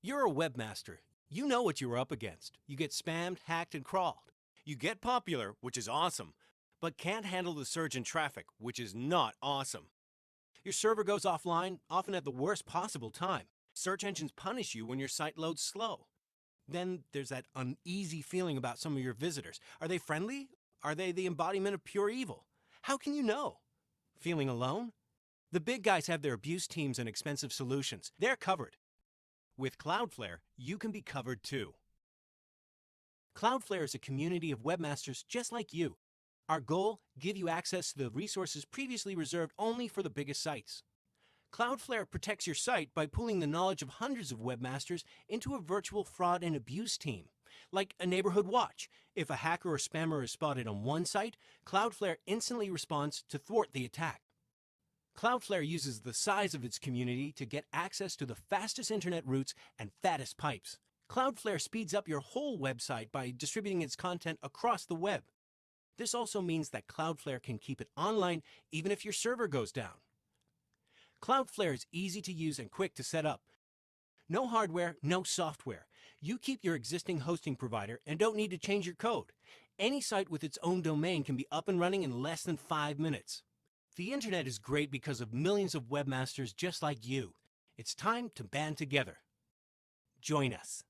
You're a webmaster. You know what you're up against. You get spammed, hacked, and crawled. You get popular, which is awesome, but can't handle the surge in traffic, which is not awesome. Your server goes offline, often at the worst possible time. Search engines punish you when your site loads slow. Then there's that uneasy feeling about some of your visitors. Are they friendly? Are they the embodiment of pure evil? How can you know? Feeling alone? The big guys have their abuse teams and expensive solutions. They're covered. With Cloudflare, you can be covered too. Cloudflare is a community of webmasters just like you. Our goal, give you access to the resources previously reserved only for the biggest sites. Cloudflare protects your site by pooling the knowledge of hundreds of webmasters into a virtual fraud and abuse team. Like a neighborhood watch. If a hacker or spammer is spotted on one site, Cloudflare instantly responds to thwart the attack. Cloudflare uses the size of its community to get access to the fastest internet routes and fattest pipes. Cloudflare speeds up your whole website by distributing its content across the web. This also means that Cloudflare can keep it online even if your server goes down. Cloudflare is easy to use and quick to set up. No hardware, no software. You keep your existing hosting provider and don't need to change your code. Any site with its own domain can be up and running in less than 5 minutes. The internet is great because of millions of webmasters just like you. It's time to band together. Join us.